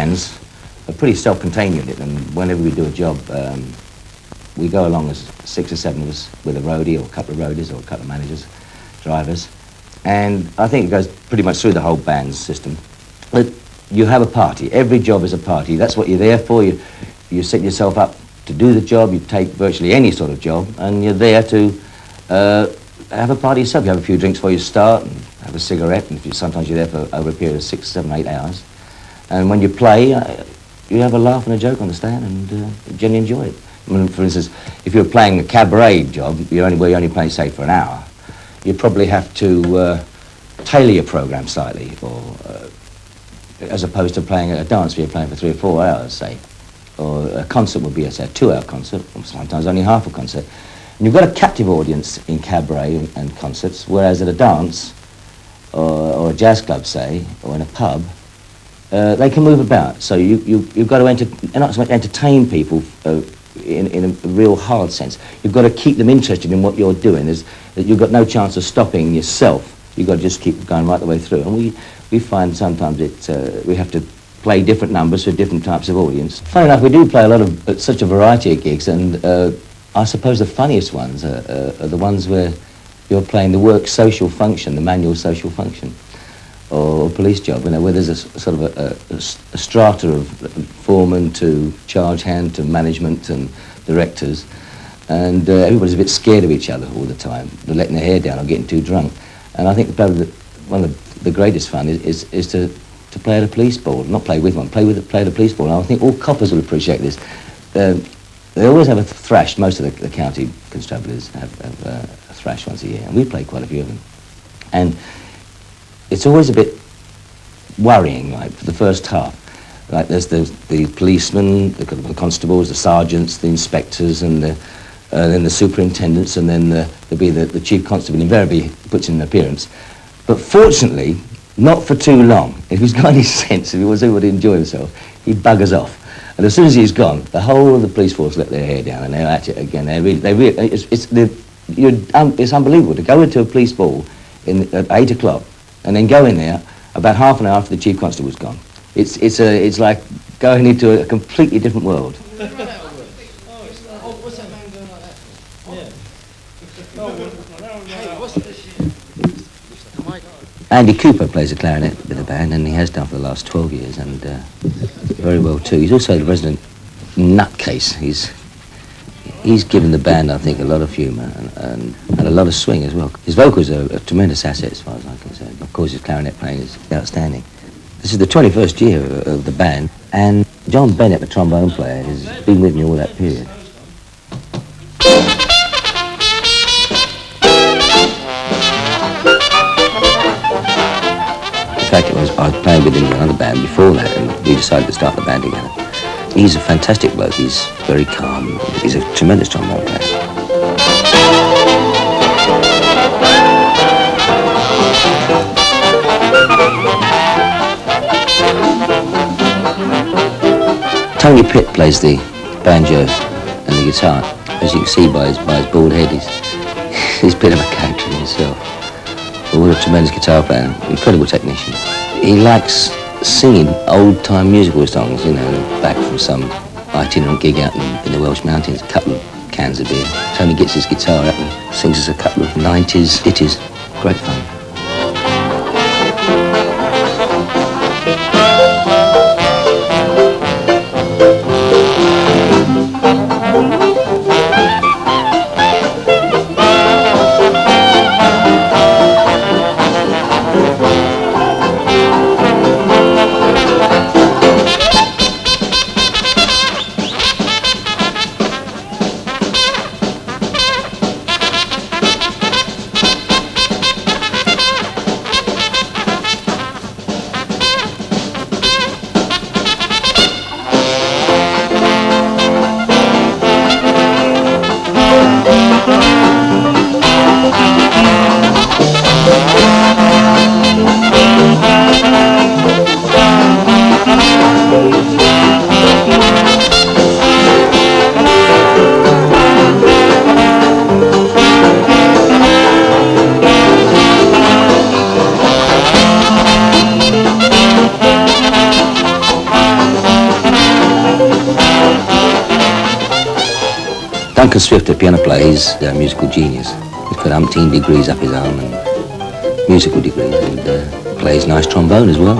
bands are pretty self-contained unit, and whenever we do a job, we go along as 6 or 7 of us with a roadie or a couple of roadies or a couple of managers, drivers, and I think it goes pretty much through the whole band's system. But you have a party. Every job is a party. That's what you're there for. You set yourself up to do the job. You take virtually any sort of job, and you're there to have a party yourself. You have a few drinks before you start, and have a cigarette, and sometimes you're there for over a period of 6, 7, 8 hours. And when you play, you have a laugh and a joke on the stand, and generally enjoy it. I mean, for instance, if you're playing a cabaret job, where you're only playing, say, for an hour, you probably have to tailor your program slightly, or as opposed to playing at a dance where you're playing for 3 or 4 hours, say. Or a concert would be, say, a 2-hour concert, or sometimes only half a concert. And you've got a captive audience in cabaret and concerts, whereas at a dance, or a jazz club, say, or in a pub, they can move about. So you've got to entertain people in a real hard sense. You've got to keep them interested in what you're doing. You've got no chance of stopping yourself. You've got to just keep going right the way through. And we find sometimes we have to play different numbers for different types of audience. Funny enough, we do play a lot of such a variety of gigs, and I suppose the funniest ones are the ones where you're playing the work social function, the manual social function, or a police job, where there's a sort of a strata of foreman to charge hand to management and directors, and everybody's a bit scared of each other all the time. They're letting their hair down or getting too drunk. And I think probably one of the greatest fun is to play at a police ball, not play with one, play at a police ball. And I think all coppers will appreciate this. They always have a thrash. Most of the county constabularies have a thrash once a year, and we play quite a few of them. And it's always a bit worrying, like, for the first half. Like, there's the policemen, the constables, the sergeants, the inspectors, and then the superintendents, and then there'll be the chief constable. Invariably puts in an appearance. But fortunately, not for too long. If he's got any sense, if he wants everybody to enjoy himself, he buggers off. And as soon as he's gone, the whole of the police force let their hair down, and they're at it again. It's unbelievable to go into a police ball at 8 o'clock and then go in there about half an hour after the chief constable's gone. It's like going into a completely different world. What's that man doing like that? Andy Cooper plays the clarinet with the band, and he has done for the last 12 years, and very well too. He's also the resident nutcase. He's given the band, I think, a lot of humour and a lot of swing as well. His vocals are a tremendous asset as far as I'm concerned. Of course, his clarinet playing is outstanding. This is the 21st year of the band, and John Bennett, the trombone player, has been with me all that period. In fact, I was playing with him in another band before that, and we decided to start the band together. He's a fantastic bloke. He's very calm. He's a tremendous trombone player. Tony Pitt plays the banjo and the guitar. As you can see by his bald head, he's a bit of a character in himself. But what a tremendous guitar player, incredible technician. He likes singing old-time musical songs, back from some itinerant gig out in the Welsh mountains, a couple of cans of beer. Tony gets his guitar out and sings us a couple of 90s ditties. Great fun. Duncan Swift, a piano player, he's a musical genius. He's got umpteen degrees up his arm and musical degrees, and plays nice trombone as well.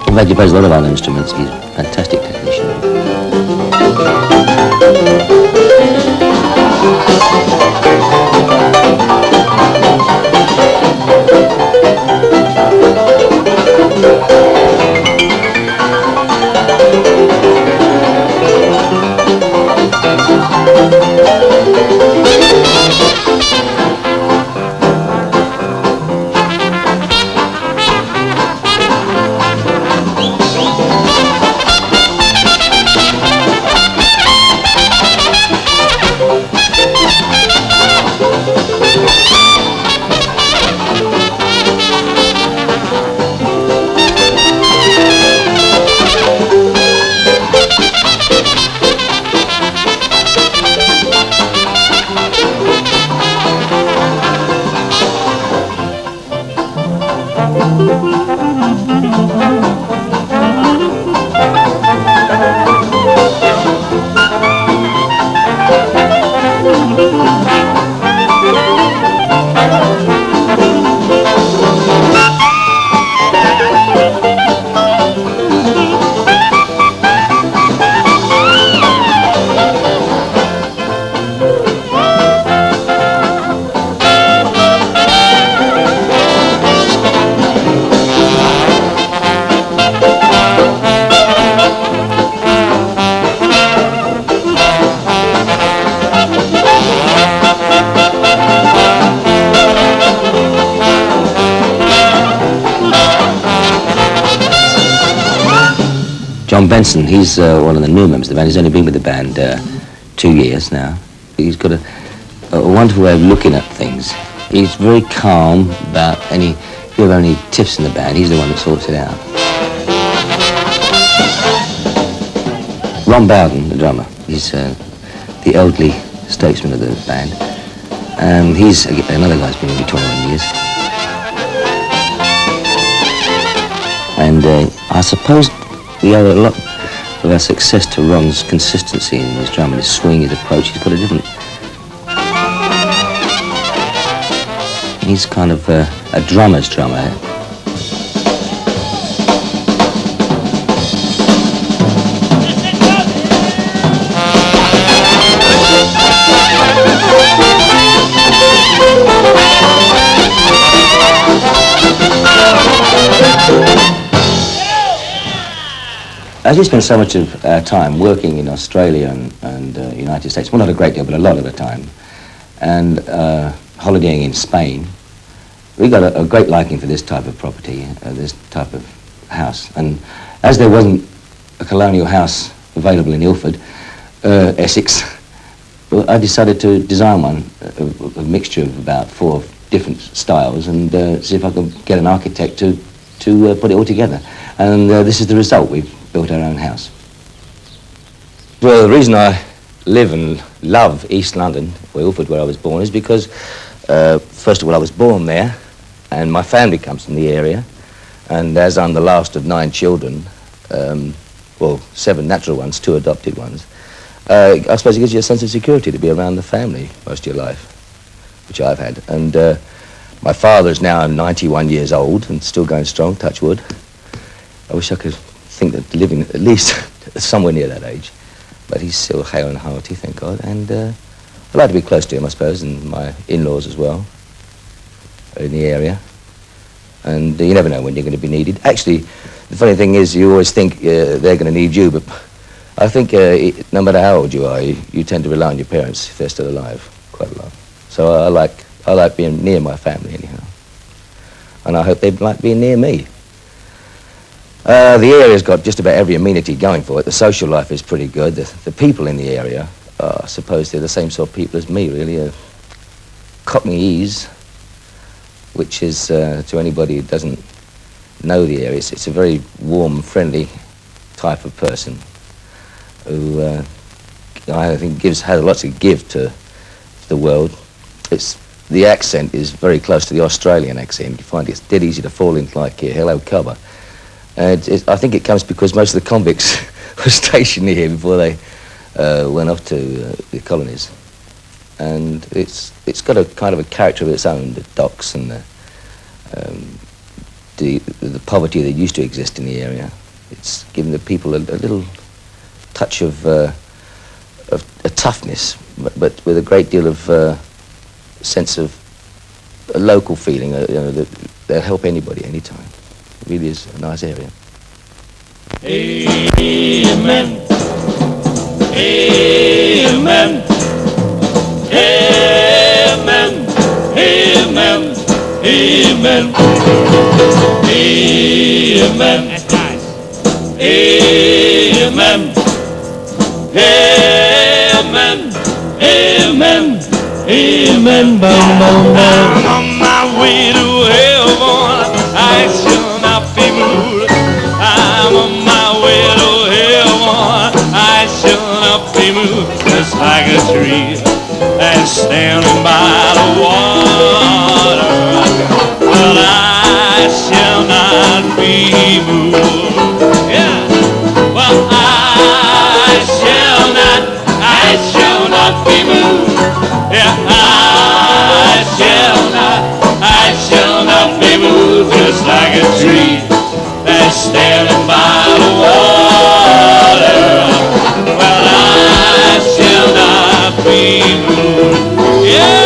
In fact, he plays a lot of other instruments. He's a fantastic technician. John Benson, he's one of the new members of the band. He's only been with the band 2 years now. He's got a wonderful way of looking at things. He's very calm about if you have any tiffs in the band, he's the one that sorts it out. Ron Bowden, the drummer, he's the elderly statesman of the band. He's another guy who's been with me 21 years. And I suppose we owe a lot of our success to Ron's consistency in his drumming, his swing, his approach. He's got a different... He's kind of a drummer's drummer. As we spend so much of our time working in Australia and United States, well, not a great deal, but a lot of the time, and holidaying in Spain, we got a great liking for this type of property, this type of house. And as there wasn't a colonial house available in Ilford, Essex, well, I decided to design one, a mixture of about 4 different styles, and see if I could get an architect to put it all together. And this is the result. We've built our own house. Well, the reason I live and love East London, or Ilford, where I was born, is because, first of all, I was born there, and my family comes from the area, and as I'm the last of 9 children, well, 7 natural ones, 2 adopted ones, I suppose it gives you a sense of security to be around the family most of your life, which I've had. And my father is now 91 years old and still going strong, touch wood. I wish I could think that living at least somewhere near that age, but he's still hale and hearty, thank God. And I'd like to be close to him, I suppose, and my in-laws as well are in the area. And you never know when you're going to be needed. Actually, the funny thing is, you always think they're going to need you, but I think no matter how old you are, you tend to rely on your parents if they're still alive quite a lot. So I like being near my family anyhow, and I hope they like being near me. The area's got just about every amenity going for it. The social life is pretty good. The people in the area, I suppose they're the same sort of people as me, really. Cockneyese, which is, to anybody who doesn't know the area, it's a very warm, friendly type of person who I think has lots to give to the world. The accent is very close to the Australian accent. You find it's dead easy to fall into, like here, hello, cobber. I think it comes because most of the convicts were stationed here before they went off to the colonies. and it's got a kind of a character of its own. The docks and the poverty that used to exist in the area. It's given the people a little touch of a toughness, but with a great deal of sense of a local feeling. That they'll help anybody, anytime. It really is a nice area. Amen. Amen. Amen. Amen. Amen. Amen. That's nice. Amen. Amen. Amen. Amen. Bum, bum, bum. I'm on my way to heaven. I shall not be moved. I'm on my way to heaven. I shall not be moved. Just like a tree that's standing by the water. Well, I shall not be moved. Yeah. Well, I shall not be moved. Yeah, I shall not be moved. Just like a tree that's standing by the water. Well, I shall not be moved. Yeah.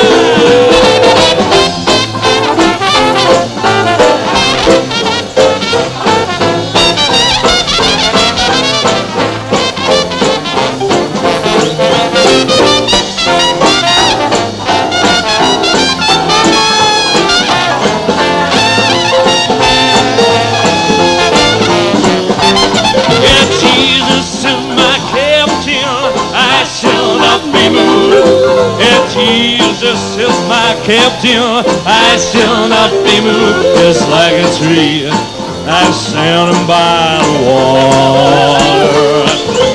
Jesus is my captain, I shall not be moved. Just like a tree that's standing by the water.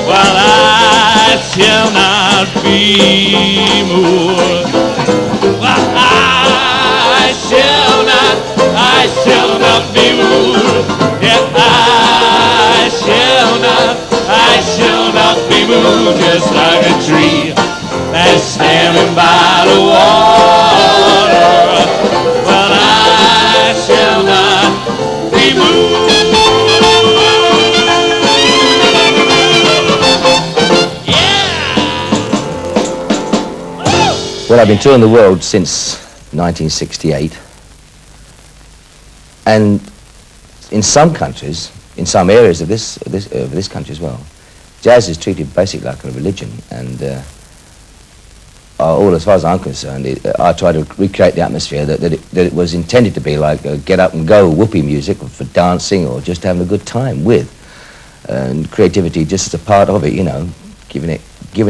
Well, I shall not be moved. Well, I shall not be moved. Yeah, I shall not be moved. Just like a tree that's standing by the water. Well, I shall not be moved. Yeah. Well, I've been touring the world since 1968, and in some countries, in some areas of this country as well, jazz is treated basically like a religion, and all as far as I'm concerned, I try to recreate the atmosphere that it was intended to be, like get up and go whoopee music for dancing or just having a good time with, and creativity just as a part of it, you know, giving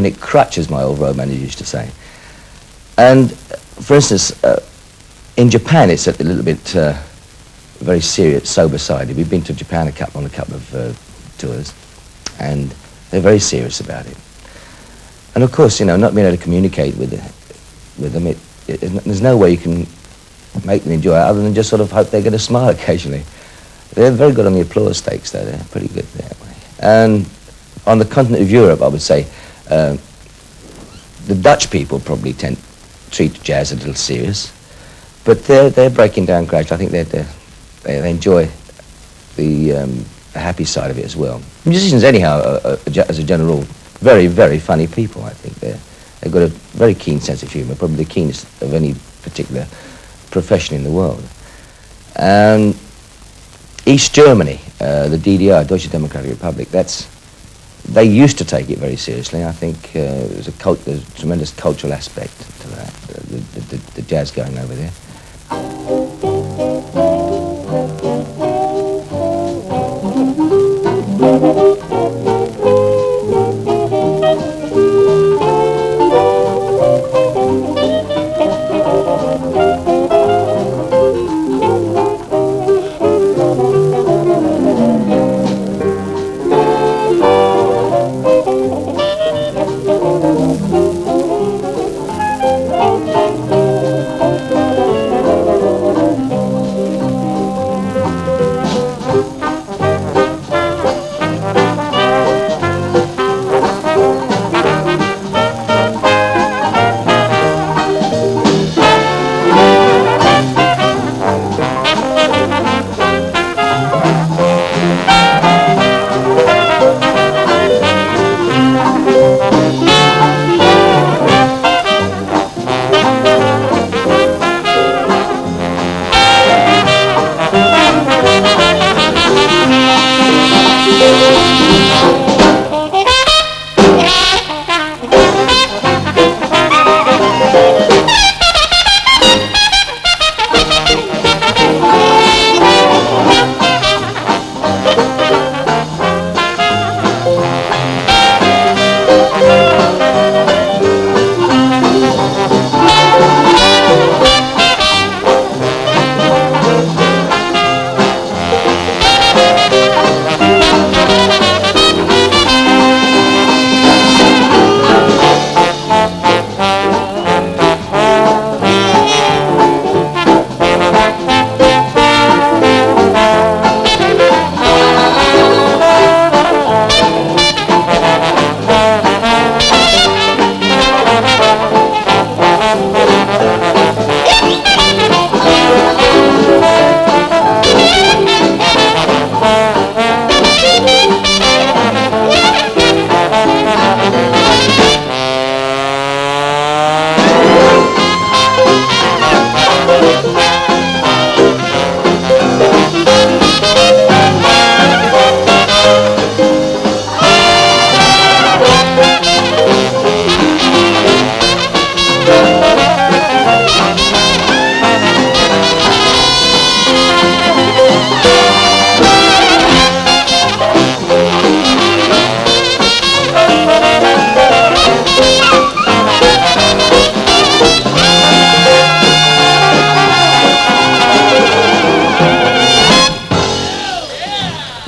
it crutch, as my old road manager used to say. And for instance, in Japan, it's a little bit very serious, sober-sided. We've been to Japan on a couple of tours, and they're very serious about it. And of course, you know, not being able to communicate with them, there's no way you can make them enjoy it other than just sort of hope they get a smile occasionally. They're very good on the applause stakes, though. They're pretty good that way. And on the continent of Europe, I would say, the Dutch people probably treat jazz a little serious, but they're breaking down gradually. I think they enjoy the happy side of it as well. Musicians, anyhow, as a general rule, very, very funny people. I think they've got a very keen sense of humour, probably the keenest of any particular profession in the world. East Germany, the DDR, Deutsche Democratic Republic, they used to take it very seriously. I think there's a tremendous cultural aspect to that, the jazz going over there.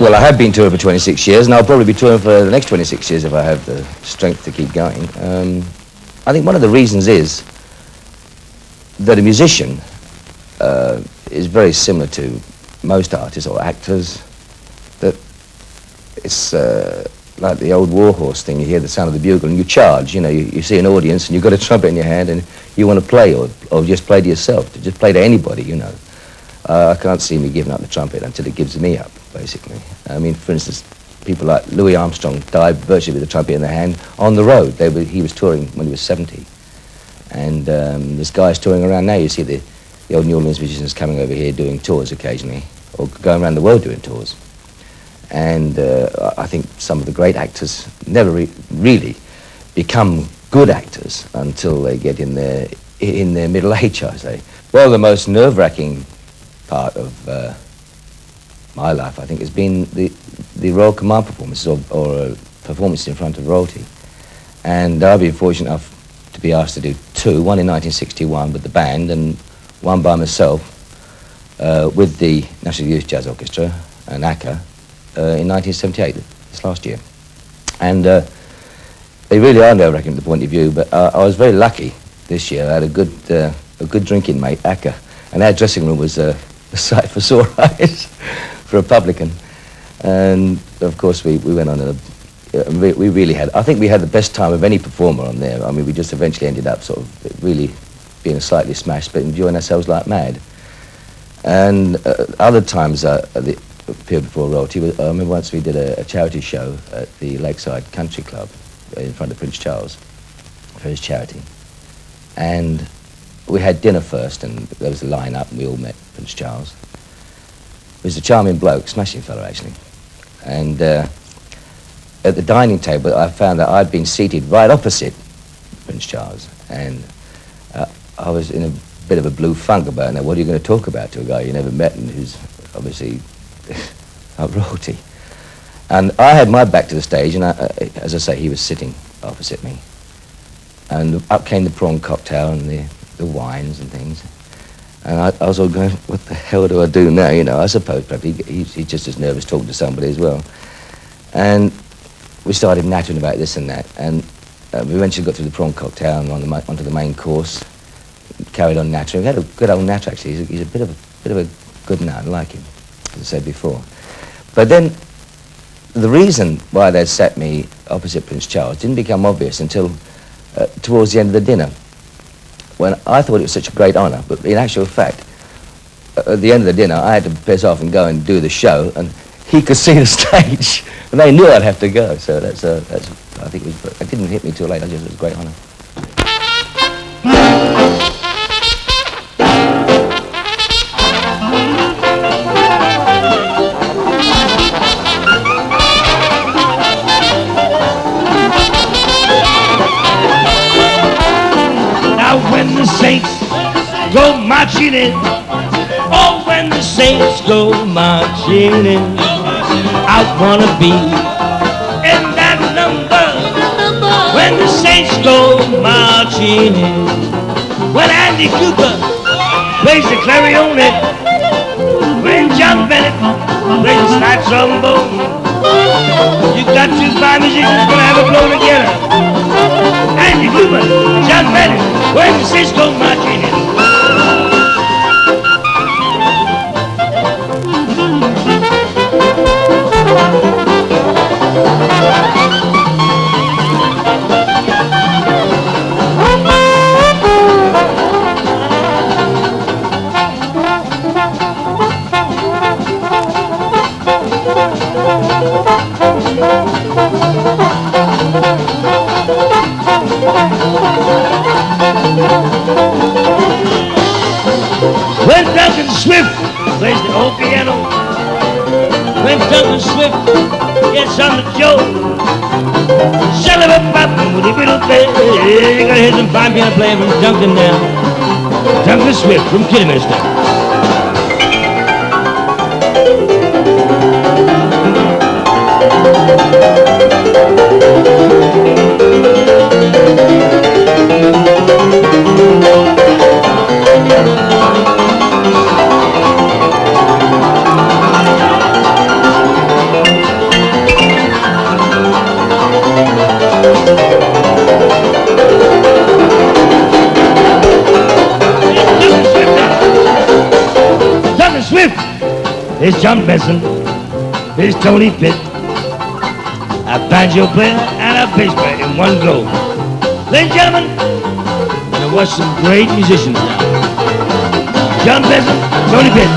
Well, I have been touring for 26 years, and I'll probably be touring for the next 26 years if I have the strength to keep going. I think one of the reasons is that a musician is very similar to most artists or actors, that it's like the old warhorse thing. You hear the sound of the bugle and you charge. You know, you see an audience and you've got a trumpet in your hand and you want to play, or just play to yourself, to just play to anybody, you know. I can't see me giving up the trumpet until it gives me up, basically. I mean, for instance, people like Louis Armstrong died virtually with a trumpet in their hand on the road. He was touring when he was 70. And there's guys touring around now. You see the old New Orleans musicians coming over here doing tours occasionally, or going around the world doing tours. And I think some of the great actors never really become good actors until they get in their middle age, I say. Well, the most nerve-wracking part of my life, I think, has been the Royal Command performances, or performances in front of royalty. And I've been fortunate enough to be asked to do two, one in 1961 with the band and one by myself with the National Youth Jazz Orchestra and ACA in 1978, this last year. And they really are nerve-wracking from the point of view, but I was very lucky this year. I had a good drinking mate, ACA, and our dressing room was a sight for sore eyes for a publican. And of course we went on we really had, I think we had the best time of any performer on there. I mean, we just eventually ended up sort of really being slightly smashed, but enjoying ourselves like mad. And other times the appeared before royalty, I remember once we did a charity show at the Lakeside Country Club in front of Prince Charles for his charity. And we had dinner first, and there was a line-up, and we all met Prince Charles. He was a charming bloke, smashing fellow, actually. And at the dining table, I found that I'd been seated right opposite Prince Charles, and I was in a bit of a blue funk about, now, what are you going to talk about to a guy you never met and who's obviously royalty? And I had my back to the stage, and as I say, he was sitting opposite me. And up came the prawn cocktail and the wines and things. And I was all going, what the hell do I do now? You know, I suppose probably he's just as nervous talking to somebody as well. And we started nattering about this and that. And we eventually got through the prawn cocktail and onto the main course. Carried on nattering. We had a good old natter, actually. He's a bit of a good nut. I like him, as I said before. But then the reason why they'd sat me opposite Prince Charles didn't become obvious until towards the end of the dinner, when I thought it was such a great honour, but in actual fact, at the end of the dinner, I had to piss off and go and do the show, and he could see the stage, and they knew I'd have to go. So that's I think it didn't hit me too late. It was a great honour. When the saints go marching in, oh, when the saints go marching in, I wanna be in that number. When the saints go marching in, when Andy Cooper plays the clarinet, when John Bennett plays the slide trombone, you got two fine musicians gonna have a blow together. Andy Cooper, John Bennett, when the saints go marching in. When Duncan Swift plays the old piano, when Duncan Swift gets on the joke, shalla-ba-bop, woody-biddle-bay, you gotta hear some fine piano playing from Duncan now. Duncan Swift from Kidderminster. There's John Benson. There's Tony Pitt. A banjo player and a bass player in one go. Ladies and gentlemen, we're going to watch some great musicians now. John Benson, Tony Pitt.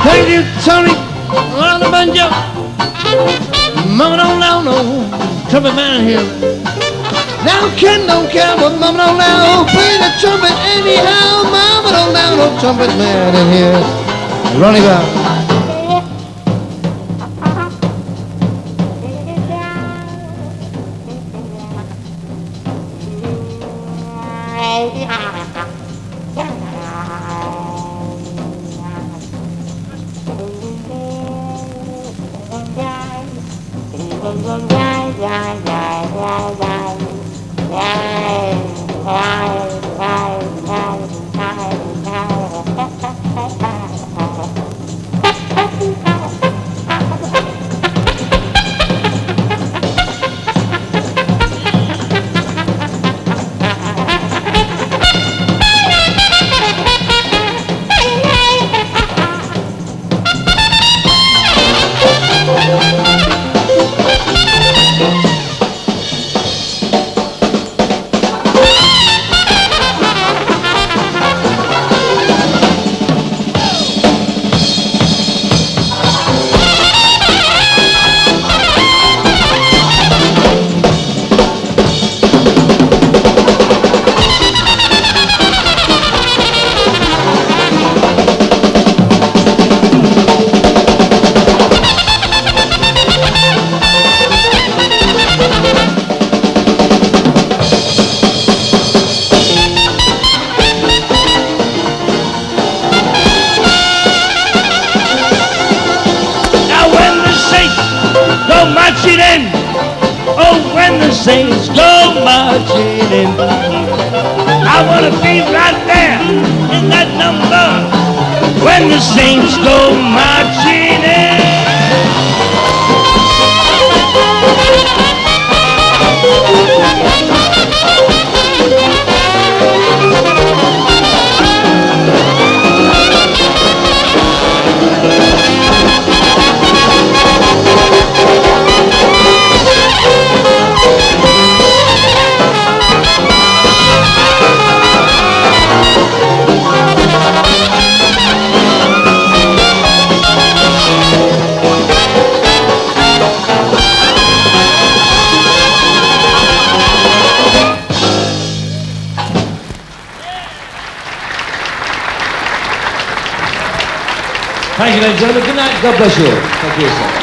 Thank you, Tony, on the banjo. Mama don't know no trumpet man here. Now Ken don't care, but Mama don't know. Play the trumpet anyhow. Mama don't know no trumpet man in here. Ronnie Bell. Marching in, oh, when the saints go marching in, I want to be right there in that number when the saints go marching in. Thank you, ladies and gentlemen. Good night. God bless you all. Thank you, sir.